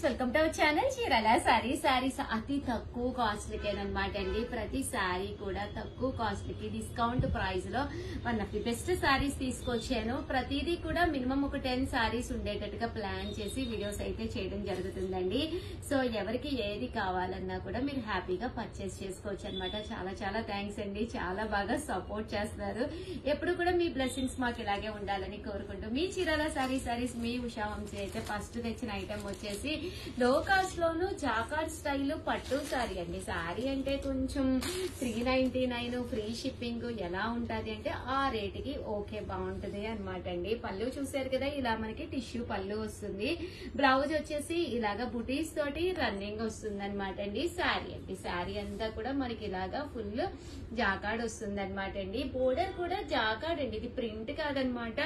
Welcome to our channel Chirala saris అతి తక్కువ cost కేనమాట అండి. ప్రతి సారీ కూడా తక్కువ కాస్ట్ కి డిస్కౌంట్ ప్రైస్ లో one of the best saris తీసుకొచ్చాను. ప్రతిదీ కూడా మినిమం ఒక 10 సారీస్ ఉండేటట్టుగా ప్లాన్ చేసి వీడియోస్ అయితే చేయడం జరుగుతుందండి. సో ఎవరికి ఏది కావాలన్నా కూడా మీరు హ్యాపీగా పర్చేస్ చేసుకోవచ్చు అనమాట. చాలా చాలా థ్యాంక్స్ అండి, చాలా బాగా సపోర్ట్ చేస్తున్నారు. ఎప్పుడు కూడా మీ బ్లెస్సింగ్స్ మాకు ఇలాగే ఉండాలని కోరుకుంటూ మీ చీరాల సారీస్ మీ ఉషా వంశీ అయితే ఫస్ట్ తెచ్చిన ఐటమ్ వచ్చేసి లో కాస్ట్ లోను జాకార్డ్ స్టైల్ పట్టు సారీ అండి. సారీ అంటే కొంచెం 399 ఫ్రీ షిప్పింగ్ ఎలా ఉంటది అంటే ఆ రేటుకి ఓకే బాగుంటది అనమాట అండి. పళ్ళు చూసారు కదా, ఇలా మనకి టిష్యూ పళ్ళు వస్తుంది. బ్లౌజ్ వచ్చేసి ఇలాగా బుటీస్ తోటి రన్నింగ్ వస్తుంది అనమాట అండి. సారీ అండి, సారీ అంతా కూడా మనకి ఇలాగా ఫుల్ జాకార్డ్ వస్తుంది అనమాట అండి. బోర్డర్ కూడా జాకార్డ్ అండి, ఇది ప్రింట్ కాదనమాట.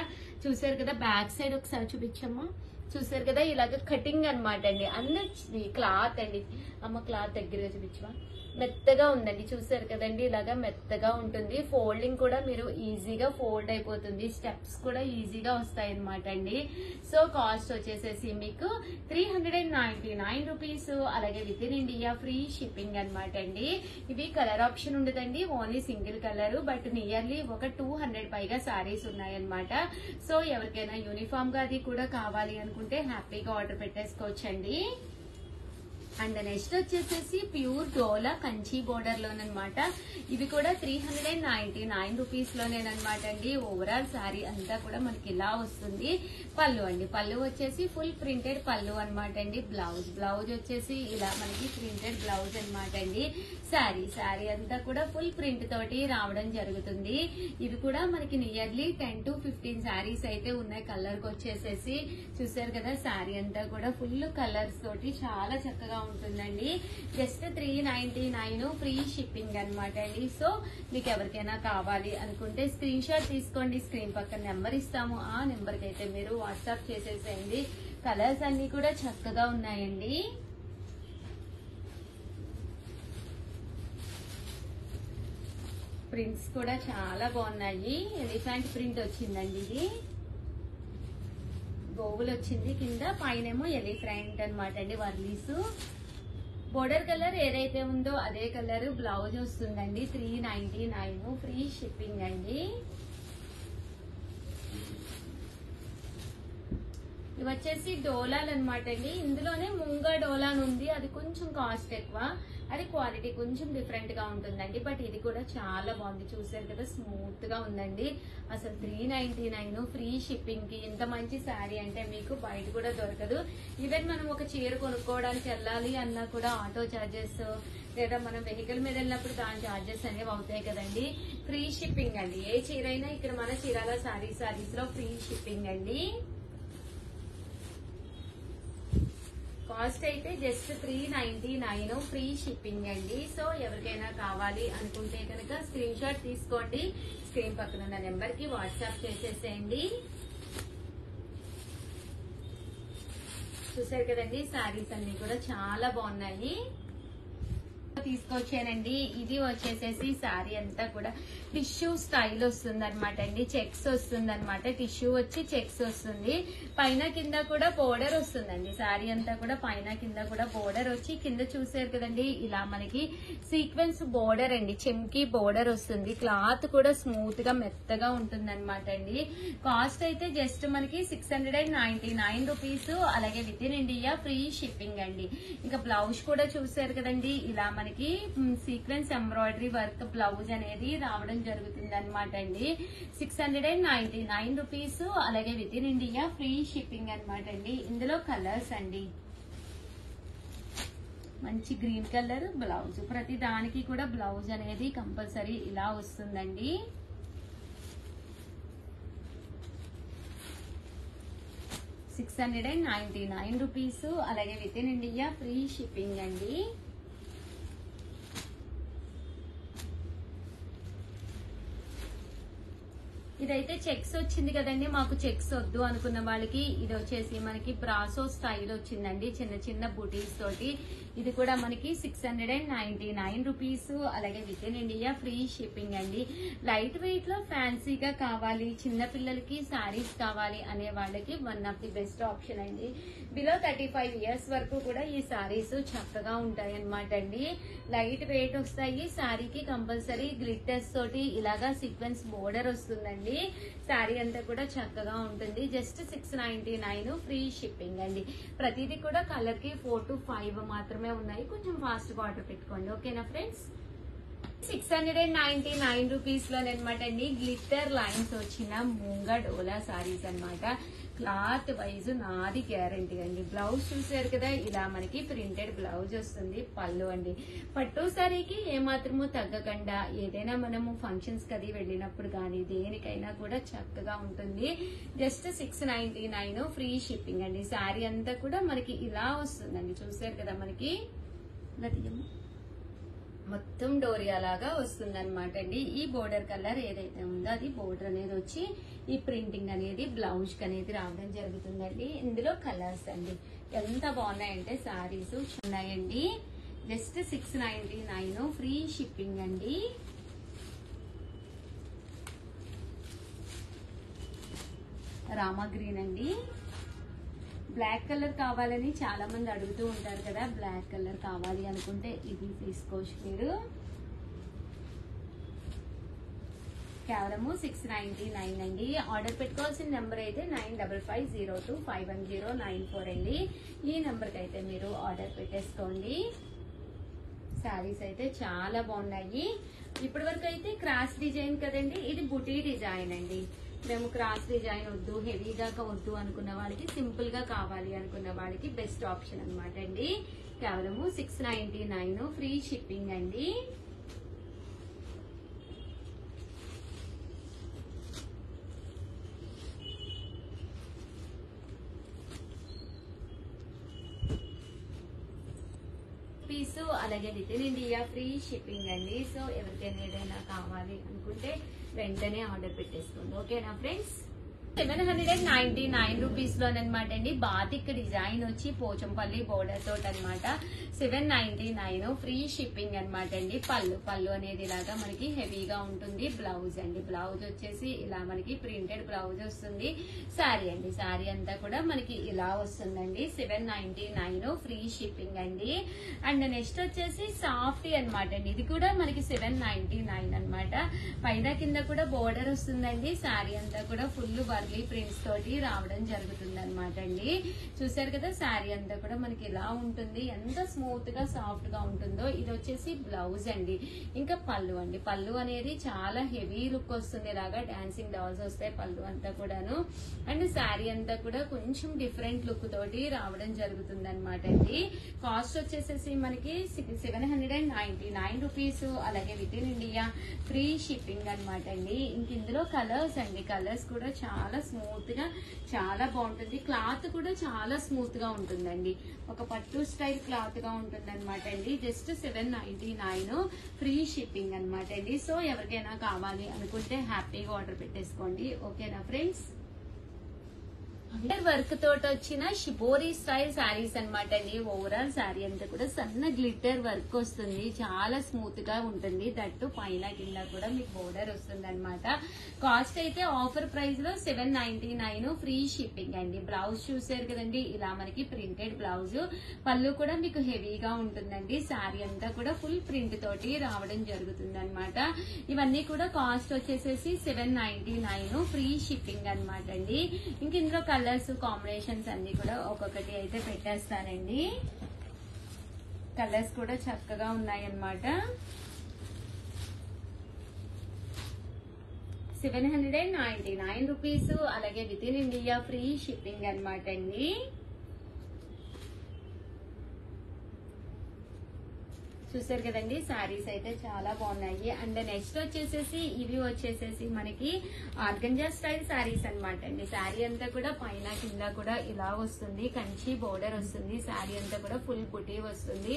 చూసారు కదా, బ్యాక్ సైడ్ ఒకసారి చూపించమ్మా. చూసారు కదా, ఇలాగ కటింగ్ అనమాట అండి. అన్ని క్లాత్ అండి. అమ్మ క్లాత్ దగ్గరగా చూపించవా, మెత్తగా ఉందండి. చూసారు కదండి, ఇలాగా మెత్తగా ఉంటుంది. ఫోల్డింగ్ కూడా మీరు ఈజీగా ఫోల్డ్ అయిపోతుంది. స్టెప్స్ కూడా ఈజీగా వస్తాయి అనమాట అండి. సో కాస్ట్ వచ్చేసేసి మీకు 399 రూపీస్. అలాగే with in India free shipping అనమాట అండి. ఇవి కలర్ ఆప్షన్ ఉండదండి, only single colour. But nearly ఒక 200 పైగా సారీస్ ఉన్నాయన్నమాట. సో ఎవరికైనా యూనిఫామ్ గా అది కూడా కావాలి అనుకుంటే హ్యాపీగా ఆర్డర్ పెట్టేసుకోవచ్చండి. అండ్ నెక్స్ట్ వచ్చేసేసి ప్యూర్ డోలా కంచి బోర్డర్ లోనమాట. ఇవి కూడా 399 రూపీస్ లోనేనమాట అండి. ఓవరాల్ సారీ అంతా కూడా మనకి ఇలా వస్తుంది. పళ్ళు అండి, పళ్ళు వచ్చేసి ఫుల్ ప్రింటెడ్ పళ్ళు అనమాట అండి. బ్లౌజ్ వచ్చేసి ఇలా మనకి ప్రింటెడ్ బ్లౌజ్ అనమాట అండి. సారీ అంతా కూడా ఫుల్ ప్రింట్ తోటి రావడం జరుగుతుంది. ఇవి కూడా మనకి నియర్లీ 10 to 15 సారీస్ అయితే ఉన్నాయి. కలర్ కి వచ్చేసేసి చూసారు కదా, సారీ అంతా కూడా ఫుల్ కలర్స్ తోటి చాలా చక్కగా ఉంటుందండి. జస్ట్ 399 ఫ్రీ షిప్పింగ్ అనమాట అండి. సో మీకు ఎవరికైనా కావాలి అనుకుంటే స్క్రీన్ షాట్ తీసుకోండి. స్క్రీన్ పక్కన నెంబర్ ఇస్తాము, ఆ నెంబర్ కి అయితే మీరు వాట్సాప్ చేసేసేయండి. కలర్స్ అన్ని కూడా చక్కగా ఉన్నాయండి. ప్రింట్స్ కూడా చాలా బాగున్నాయి. ఎలిఫెంట్ ప్రింట్ వచ్చిందండి. ఇది గోవులు వచ్చింది కింద, పైనేమో ఎలిఫెంట్ అనమాట అండి. వర్లీస్ బోర్డర్ కలర్ ఏదైతే ఉందో అదే కలర్ బ్లౌజ్ వస్తుందండి. 399 ఫ్రీ షిప్పింగ్ అండి. ఇవి వచ్చేసి డోలాలు అనమాట అండి. ఇందులోనే ముంగా డోలాన్ ఉంది, అది కొంచెం కాస్ట్ ఎక్కువ, అది క్వాలిటీ కొంచెం డిఫరెంట్ గా ఉంటుందండి. బట్ ఇది కూడా చాలా బాగుంది. చూసారు కదా, స్మూత్ గా ఉందండి. అసలు 399 ఫ్రీ షిప్పింగ్ కి ఇంత మంచి శారీ అంటే మీకు బయట కూడా దొరకదు. ఈవెన్ మనం ఒక చీర కొనుక్కోవడానికి వెళ్ళాలి అన్నా కూడా ఆటో చార్జెస్ లేదా మనం వెహికల్ మీద వెళ్ళినప్పుడు దాని చార్జెస్ అనేవి అవుతాయి కదండి. ఫ్రీ షిప్పింగ్ అండి. ఏ చీర అయినా ఇక్కడ మన చీరాల సారీస్ లో ఫ్రీ షిప్పింగ్ అండి. కాస్ట్ అయితే జస్ట్ 399 ఫ్రీ షిప్పింగ్ అండి. సో ఎవరికైనా కావాలి అనుకుంటే కనుక స్క్రీన్ షాట్ తీసుకోండి. స్క్రీన్ పక్కన ఉన్న నెంబర్ కి వాట్సాప్ చేసేసేయండి. చూసారు కదండి, సారీస్ అన్ని కూడా చాలా బాగున్నాయి. తీసుకొచ్చానండి. ఇది వచ్చేసేసి సారీ అంతా కూడా టిష్యూ స్టైల్ వస్తుంది అనమాట అండి. చెక్స్ వస్తుంది అనమాట. టిష్యూ వచ్చి చెక్స్ వస్తుంది. పైన కింద కూడా బోర్డర్ వస్తుందండి. సారీ అంతా కూడా పైన కింద కూడా బోర్డర్ వచ్చి, కింద చూసారు కదండి, ఇలా మనకి సీక్వెన్స్ బోర్డర్ అండి, చెమ్కి బోర్డర్ వస్తుంది. క్లాత్ కూడా స్మూత్ గా మెత్తగా ఉంటుంది అనమాట అండి. కాస్ట్ అయితే జస్ట్ మనకి 699 రూపీస్. అలాగే with in India free shipping అండి. ఇంకా బ్లౌజ్ కూడా చూసారు కదండి, ఇలా మనకి సీక్వెన్స్ ఎంబ్రాయిడరీ వర్క్ బ్లౌజ్ అనేది రావడం జరుగుతుంది అనమాట అండి. 699 రూపీస్. అలాగే with in India free shipping అనమాట అండి. ఇందులో కలర్స్ అండి, మంచి గ్రీన్ కలర్ బ్లౌజ్. ప్రతి దానికి కూడా బ్లౌజ్ అనేది కంపల్సరీ ఇలా వస్తుందండి. $699 రూపీస్. అలాగే with in India free shipping అండి. ఇదైతే చెక్స్ వచ్చింది కదండి. మాకు చెక్స్ వద్దు అనుకున్న వాళ్ళకి ఇది వచ్చేసి మనకి బ్రాసో స్టైల్ వచ్చిందండి, చిన్న చిన్న బుటీస్ తోటి. ఇది కూడా మనకి 699 రూపీస్. అలాగే with in India free shipping అండి. లైట్ వెయిట్ లో ఫ్యాన్సీగా కావాలి, చిన్న పిల్లలకి శారీస్ కావాలి అనే వాళ్ళకి one of the best option అండి. బిలో 35 ఇయర్స్ వరకు కూడా ఈ సారీస్ చక్కగా ఉంటాయి అన్నమాట అండి. లైట్ వెయిట్ వస్తాయి. సారీకి కంపల్సరీ గ్లిటర్స్ తోటి ఇలాగా సీక్వెన్స్ బోర్డర్ వస్తుందండి. సారీ అంతా కూడా చక్కగా ఉంటుంది. జస్ట్ 699 ఫ్రీ షిప్పింగ్ అండి. ప్రతిదీ కూడా కలర్ కి 4 to 5 మాత్రమే ఉన్నాయి. కొంచెం ఫాస్ట్ గా ఆర్డర్ పెట్టుకోండి. ఓకేనా ఫ్రెండ్స్? 699 రూపీస్ లోనమాట అండి. గ్లిటర్ లైన్స్ వచ్చిన మూంగా డోలా సారీస్ అన్నమాట. క్లాత్ వైజ్ నాది గ్యారంటీ అండి. బ్లౌజ్ చూసారు కదా, ఇలా మనకి ప్రింటెడ్ బ్లౌజ్ వస్తుంది. పళ్ళు అండి. పట్టు సారీకి ఏమాత్రము తగ్గకుండా ఏదైనా మనము ఫంక్షన్స్ కది వెళ్ళినప్పుడు కానీ దేనికైనా కూడా చక్కగా ఉంటుంది. జస్ట్ 699 ఫ్రీ షిప్పింగ్ అండి. సారీ అంతా కూడా మనకి ఇలా వస్తుందండి. చూసారు కదా, మనకి మొత్తం డోరియా లాగా వస్తుంది అనమాట అండి. ఈ బోర్డర్ కలర్ ఏదైతే ఉందో అది బోర్డర్ అనేది వచ్చి ఈ ప్రింటింగ్ అనేది బ్లౌజ్ కి అనేది రావడం జరుగుతుందండి. ఇందులో కలర్స్ అండి ఎంత బాగున్నాయంటే సారీస్ ఉన్నాయండి. జస్ట్ 699 ఫ్రీ షిప్పింగ్ అండి. రామా గ్రీన్ అండి. బ్లాక్ కలర్ కావాలని చాలా మంది అడుగుతూ ఉంటారు కదా, బ్లాక్ కలర్ కావాలి అనుకుంటే ఇది తీసుకోవచ్చు మీరు. కేవలము 699 అండి. ఆర్డర్ పెట్టుకోవాల్సిన నెంబర్ అయితే 9550251094 అండి. ఈ నెంబర్ కి అయితే మీరు ఆర్డర్ పెట్టేసుకోండి. శారీస్ అయితే చాలా బాగున్నాయి. ఇప్పటి వరకు అయితే క్రాస్ డిజైన్ కదండి, ఇది బుటీ డిజైన్ అండి. మేము క్రాస్ డిజైన్ వద్దు, హెవీగా వద్దు అనుకున్న వాళ్ళకి, సింపుల్ గా కావాలి అనుకున్న వాళ్ళకి బెస్ట్ ఆప్షన్ అనమాట అండి. కేవలము 699 ఫ్రీ షిప్పింగ్ అండి. పీసు అలాగే with in India free shipping అండి. సో ఎవరికైనా ఏదైనా కావాలి అనుకుంటే వెంటనే ఆర్డర్ పెట్టేసుకోండి. ఓకేనా ఫ్రెండ్స్? 799 రూపీస్ లోనమాట అండి. బాతిక్ డిజైన్ వచ్చి పోచంపల్లి బోర్డర్ తోటి అనమాట. 799 ఫ్రీ షిప్పింగ్ అనమాట అండి. పళ్ళు అనేది ఇలాగా మనకి హెవీగా ఉంటుంది. బ్లౌజ్ అండి, బ్లౌజ్ వచ్చేసి ఇలా మనకి ప్రింటెడ్ బ్లౌజ్ వస్తుంది. శారీ అండి, శారీ అంతా కూడా మనకి ఇలా వస్తుందండి. 799 ఫ్రీ షిప్పింగ్ అండి. అండ్ నెక్స్ట్ వచ్చేసి సాఫ్టీ అనమాట అండి. ఇది కూడా మనకి 799 అనమాట. పైన కింద కూడా బోర్డర్ వస్తుందండి. శారీ అంతా కూడా ఫుల్ వర్లీ ప్రింట్స్ తోటి రావడం జరుగుతుంది అనమాట అండి. చూసారు కదా, శారీ అంతా కూడా మనకి ఇలా ఉంటుంది. ఎంత స్మూత్ గా సాఫ్ట్ గా ఉంటుందో. ఇది వచ్చేసి బ్లౌజ్ అండి. ఇంకా పళ్ళు అండి. పళ్ళు అనేది చాలా హెవీ లుక్ వస్తుంది. ఇలాగా డాన్సింగ్ డాల్స్ వస్తాయి పళ్ళు అంతా కూడాను. అండ్ శారీ అంతా కూడా కొంచెం డిఫరెంట్ లుక్ తోటి రావడం జరుగుతుంది అనమాట అండి. కాస్ట్ వచ్చేసేసి మనకి 799 రూపీస్. అలాగే with in India free shipping అనమాట అండి. ఇంక ఇందులో కలర్స్ అండి. కలర్స్ కూడా చాలా స్మూత్ గా చాలా బాగుంటుంది. క్లాత్ కూడా చాలా స్మూత్ గా ఉంటుందండి. ఒక పట్టు స్టైల్ క్లాత్ గా ఉంటుంది అనమాట అండి. జస్ట్ 799 ఫ్రీ షిప్పింగ్ అనమాట అండి. సో ఎవరికైనా కావాలి అనుకుంటే హ్యాపీగా ఆర్డర్ పెట్టేసుకోండి. ఓకేనా ఫ్రెండ్స్? వర్క్ తోటి వచ్చిన షిబోరీ స్టైల్ శారీస్ అనమాట అండి. ఓవరాల్ శారీ అంతా కూడా సన్న గ్లిటర్ వర్క్ వస్తుంది. చాలా స్మూత్ గా ఉంటుంది. దట్టు పైన కింద కూడా మీకు బోర్డర్ వస్తుంది అనమాట. కాస్ట్ అయితే ఆఫర్ ప్రైస్ లో 799 ఫ్రీ షిప్పింగ్ అండి. బ్లౌజ్ చూసారు కదండి, ఇలా మనకి ప్రింటెడ్ బ్లౌజ్. పళ్ళు కూడా మీకు హెవీగా ఉంటుందండి. శారీ అంతా కూడా ఫుల్ ప్రింట్ తోటి రావడం జరుగుతుంది అనమాట. ఇవన్నీ కూడా కాస్ట్ వచ్చేసేసి 799 ఫ్రీ షిప్పింగ్ అనమాట అండి. ఇంక ఇందులో కలర్స్ కాంబినేషన్స్ అన్ని కూడా ఒక్కొక్కటి అయితే పెట్టేస్తానండి. కలర్స్ కూడా చక్కగా ఉన్నాయన్నమాట. 799 రూపీస్. అలాగే with in India free shipping అనమాట అండి. చూసారు కదండి, శారీస్ అయితే చాలా బాగున్నాయి. అండ్ నెక్స్ట్ వచ్చేసేసి ఇవి వచ్చేసేసి మనకి ఆర్గంజా స్టైల్ శారీస్ అనమాట అండి. శారీ అంతా కూడా పైన కింద కూడా ఇలా వస్తుంది. కంచి బోర్డర్ వస్తుంది. శారీ అంతా కూడా ఫుల్ బుటీ వస్తుంది.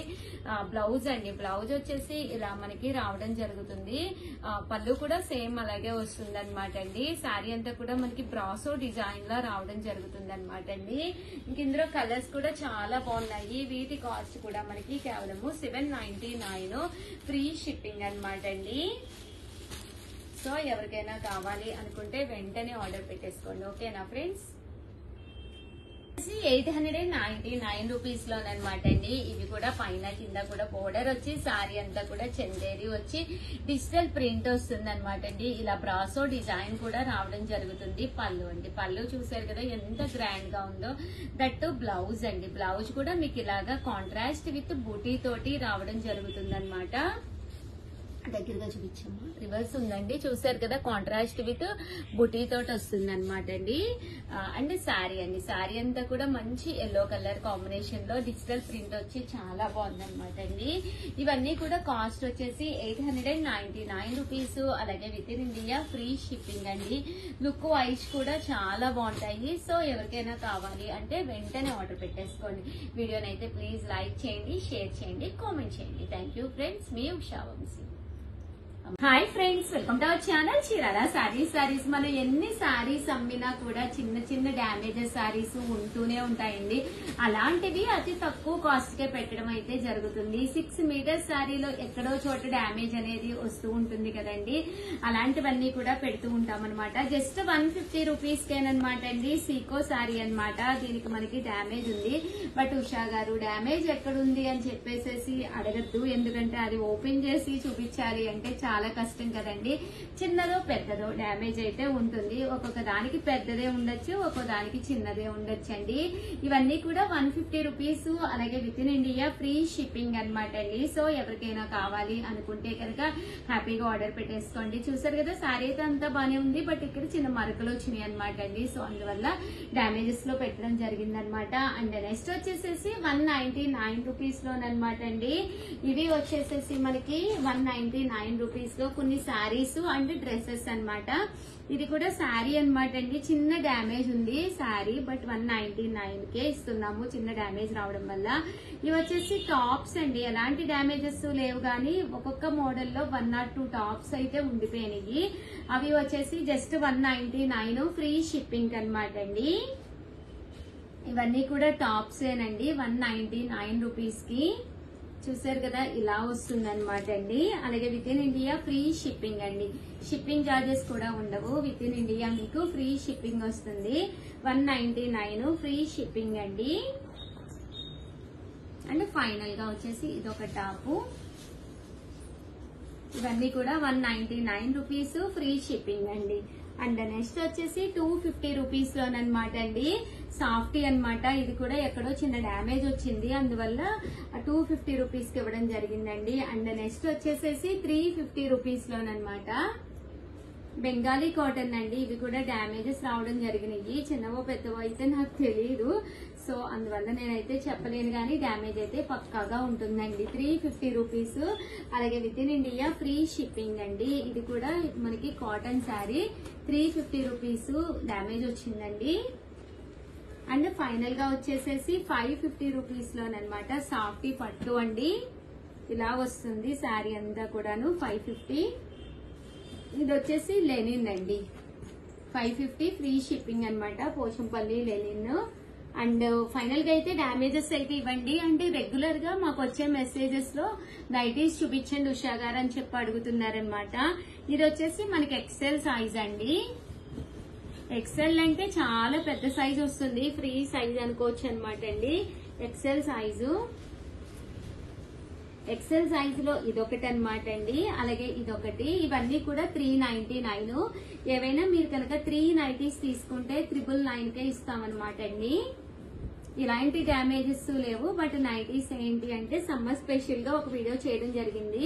బ్లౌజ్ అండి, బ్లౌజ్ వచ్చేసి ఇలా మనకి రావడం జరుగుతుంది. పళ్ళు కూడా సేమ్ అలాగే వస్తుంది అనమాట అండి. శారీ అంతా కూడా మనకి బ్రాసో డిజైన్ లా రావడం జరుగుతుంది అనమాట అండి. ఇంక ఇందులో కలర్స్ కూడా చాలా బాగున్నాయి. వీటి కాస్ట్ కూడా మనకి కేవలము 799 ఫ్రీ షిప్పింగ్ అనమాట అండి. సో ఎవరికైనా కావాలి అనుకుంటే వెంటనే ఆర్డర్ పెట్టేసుకోండి. ఓకేనా ఫ్రెండ్స్? 899 రూపీస్ లోనమాట అండి. ఇవి కూడా పైన కింద కూడా బోర్డర్ వచ్చి సారీ అంతా కూడా చందేరి వచ్చి డిజిటల్ ప్రింట్ వస్తుంది అనమాట అండి. ఇలా బ్రాసో డిజైన్ కూడా రావడం జరుగుతుంది. పళ్ళు అండి, పళ్ళు చూసారు కదా ఎంత గ్రాండ్ గా ఉందో. దట్టు బ్లౌజ్ అండి, బ్లౌజ్ కూడా మీకు ఇలాగా కాంట్రాస్ట్ విత్ బూటీ తోటి రావడం జరుగుతుంది అనమాట. దగ్గరగా చూపించమ్మా. రివర్స్ ఉందండి, చూసారు కదా కాంట్రాస్ట్ విత్ బుటీ తోటి వస్తుంది అనమాట అండి. అండ్ శారీ అండి, శారీ అంతా కూడా మంచి ఎల్లో కలర్ కాంబినేషన్ లో డిజిటల్ ప్రింట్ వచ్చి చాలా బాగుంది అనమాట అండి. ఇవన్నీ కూడా కాస్ట్ వచ్చేసి 899 రూపీస్. అలాగే with in India free shipping అండి. లుక్ వైజ్ కూడా చాలా బాగుంటాయి. సో ఎవరికైనా కావాలి అంటే వెంటనే ఆర్డర్ పెట్టేసుకోండి. వీడియోనైతే ప్లీజ్ లైక్ చేయండి, షేర్ చేయండి, కామెంట్ చేయండి. థ్యాంక్ యూ ఫ్రెండ్స్, మీ Usha Vamshi. Hi friends, welcome to our channel Chirala sarees. మనం ఎన్ని సారీస్ అమ్మినా కూడా చిన్న చిన్న డ్యామేజెస్ సారీస్ ఉంటూనే ఉంటాయండి. అలాంటివి అతి తక్కువ కాస్ట్ కే పెట్టడం అయితే జరుగుతుంది. 6 మీటర్స్ సారీలో ఎక్కడో చోట డ్యామేజ్ అనేది వస్తూ ఉంటుంది కదండి. అలాంటివన్నీ కూడా పెడుతూ ఉంటాం అనమాట. జస్ట్ 150 రూపీస్ కేనమాట అండి. సీకో సారీ అనమాట. దీనికి మనకి డ్యామేజ్ ఉంది. బట్ ఉషా గారు డ్యామేజ్ ఎక్కడుంది అని చెప్పేసి అడగద్దు. ఎందుకంటే అది ఓపెన్ చేసి చూపించాలి అంటే చాలా కష్టం కదండి. చిన్నదో పెద్దదో డ్యామేజ్ అయితే ఉంటుంది. ఒక్కొక్క దానికి పెద్దదే ఉండొచ్చు, ఒక్కొక్క దానికి చిన్నదే ఉండొచ్చు అండి. ఇవన్నీ కూడా 150 రూపీస్. అలాగే with in India free shipping అనమాట అండి. సో ఎవరికైనా కావాలి అనుకుంటే కనుక హ్యాపీగా ఆర్డర్ పెట్టేసుకోండి. చూసారు కదా సారీ అయితే అంతా బానే ఉంది. బట్ ఇక్కడ చిన్న మరకలు వచ్చినాయి అనమాట అండి. సో అందువల్ల డ్యామేజెస్ లో పెట్టడం జరిగింది అనమాట. అండ్ నెక్స్ట్ వచ్చేసేసి 199 రూపీస్ లోనమాట అండి. ఇవి వచ్చేసేసి మనకి 199 రూపీస్ లో కొన్ని శారీస్ అండ్ డ్రెస్సెస్ అన్నమాట. ఇది కూడా శారీ అనమాట అండి. చిన్న డ్యామేజ్ ఉంది శారీ, బట్ 199 కే ఇస్తున్నాము చిన్న డ్యామేజ్ రావడం వల్ల. ఇవి వచ్చేసి టాప్స్ అండి. ఎలాంటి డ్యామేజెస్ లేవు కానీ ఒక్కొక్క మోడల్లో 1 or 2 టాప్స్ అయితే ఉండిపోయినాయి. అవి వచ్చేసి జస్ట్ 199 ఫ్రీ షిప్పింగ్ అనమాట అండి. ఇవన్నీ కూడా టాప్స్ ఏనండి 199 రూపీస్ కి. చూసారు కదా ఇలా వస్తుంది అనమాట అండి. అలాగే with in India free shipping అండి. షిప్పింగ్ చార్జెస్ కూడా ఉండవు. విత్ ఇన్ ఇండియా మీకు ఫ్రీ షిప్పింగ్ వస్తుంది. 199 ఫ్రీ షిప్పింగ్ అండి. అండ్ ఫైనల్ గా వచ్చేసి ఇదొక టాపు. ఇవన్నీ కూడా 199 రూపీస్ ఫ్రీ షిప్పింగ్ అండి. అండ్ నెక్స్ట్ వచ్చేసి 250 రూపీస్ లోనమాట అండి. సాఫ్టీ అనమాట. ఇది కూడా ఎక్కడో చిన్న డ్యామేజ్ వచ్చింది, అందువల్ల 250 రూపీస్ కి ఇవ్వడం జరిగిందండి. అండ్ నెక్స్ట్ వచ్చేసేసి 350 రూపీస్ లోనమాట. బెంగాలీ కాటన్ అండి. ఇవి కూడా డ్యామేజెస్ రావడం జరిగినాయి. చిన్నవో పెద్దవో అయితే నాకు తెలియదు. సో అందువల్ల నేనైతే చెప్పలేను కానీ డ్యామేజ్ అయితే పక్కాగా ఉంటుందండి. 350 రూపీస్. అలాగే with in India free shipping అండి. ఇది కూడా మనకి కాటన్ శారీ 350 రూపీస్ డ్యామేజ్ వచ్చిందండి. అండ్ ఫైనల్ గా వచ్చేసేసి 550 రూపీస్ లోనమాట. సాఫ్టీ పట్టు అండి. ఇలా వస్తుంది శారీ అంతా కూడాను 550. ఇది వచ్చేసి లెనిన్ అండి. 550 ఫ్రీ షిప్పింగ్ అనమాట. పోచంపల్లి లెనిన్. అండ్ ఫైనల్ గా అయితే డ్యామేజెస్ అయితే ఇవ్వండి. అంటే రెగ్యులర్ గా మాకు వచ్చే మెసేజెస్ లో నైటీస్ చూపించండి ఉషా గారు అని చెప్పి అడుగుతున్నారనమాట. ఇది వచ్చేసి మనకి ఎక్సెల్ సైజ్ అండి. ఎక్సెల్ అంటే చాలా పెద్ద సైజ్ వస్తుంది. ఫ్రీ సైజ్ అనుకోవచ్చు అనమాట అండి. XL size. ఎక్సెల్ సైజ్ లో ఇదొకటి అనమాట అండి. అలాగే ఇదొకటి. ఇవన్నీ కూడా 399. ఏవైనా మీరు కనుక 3 నైటీస్ తీసుకుంటే 999 కే ఇస్తామన్నమాట అండి. ఇలాంటి డ్యామేజెస్ లేవు. బట్ నైటీస్ ఏంటి అంటే సమ్మర్ స్పెషల్ గా ఒక వీడియో చేయడం జరిగింది.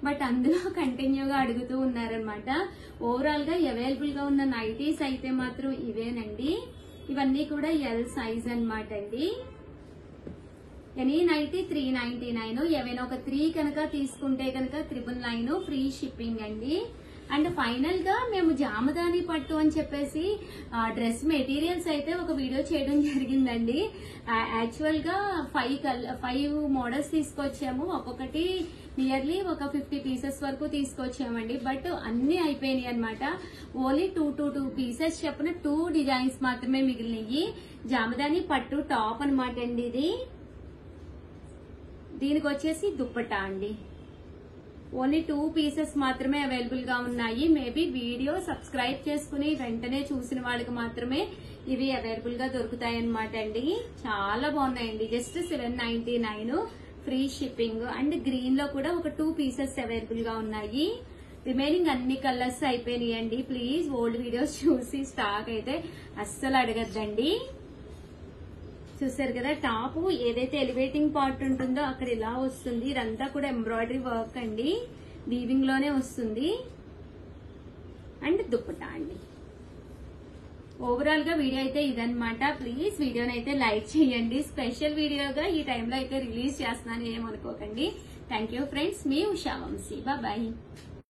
బట్ అందులో కంటిన్యూగా అడుగుతూ ఉన్నారనమాట. ఓవరాల్ గా అవైలబుల్ గా ఉన్న నైటీస్ అయితే మాత్రం ఇవేనండి. ఇవన్నీ కూడా ఎల్ సైజ్ అనమాట అండి. Any nighty 399. ఏవైనా ఒక 3 కనుక తీసుకుంటే కనుక 999 ఫ్రీ షిప్పింగ్ అండి. అండ్ ఫైనల్ గా మేము జామదాని పట్టు అని చెప్పేసి డ్రెస్ మెటీరియల్స్ అయితే ఒక వీడియో చేయడం జరిగిందండి. యాక్చువల్ గా 5 మోడల్స్ తీసుకొచ్చాము. ఒక్కొక్కటి నియర్లీ ఒక 50 పీసెస్ వరకు తీసుకొచ్చామండి. బట్ అన్ని అయిపోయినాయి అనమాట. ఓన్లీ 2 పీసెస్ చెప్పిన 2 డిజైన్స్ మాత్రమే మిగిలినాయి. జామదాని పట్టు టాప్ అనమాట అండి ఇది. దీనికి వచ్చేసి దుప్పటా అండి. ఓన్లీ 2 పీసెస్ మాత్రమే అవైలబుల్ గా ఉన్నాయి. మేబీ వీడియో సబ్స్క్రైబ్ చేసుకుని వెంటనే చూసిన వాళ్ళకి మాత్రమే ఇవి అవైలబుల్ గా దొరుకుతాయి అన్నమాట అండి. చాలా బాగున్నాయండి. Just 799 free shipping. And green లో కూడా ఒక 2 పీసెస్ అవైలబుల్ గా ఉన్నాయి. రిమైనింగ్ అన్ని కలర్స్ అయిపోయినాయండి. ప్లీజ్ ఓల్డ్ వీడియోస్ చూసి స్టాక్ అయితే అస్సలు అడగద్దండి. చూసారు కదా, టాప్ ఏదైతే ఎలివేటింగ్ పార్ట్ ఉంటుందో అక్కడ ఇలా వస్తుంది. ఇదంతా కూడా ఎంబ్రాయిడరీ వర్క్ అండి, వీవింగ్ లోనే వస్తుంది. అండ్ దుప్పటా అండి. ఓవరాల్ గా వీడియో అయితే ఇదన్నమాట. ప్లీజ్ వీడియోని అయితే లైక్ చేయండి. స్పెషల్ వీడియోగా ఈ టైంలో అయితే రిలీజ్ చేస్తున్నాను, ఏమనుకోకండి. థ్యాంక్ యూ ఫ్రెండ్స్, మీ ఉషా వంశీ. బాయ్.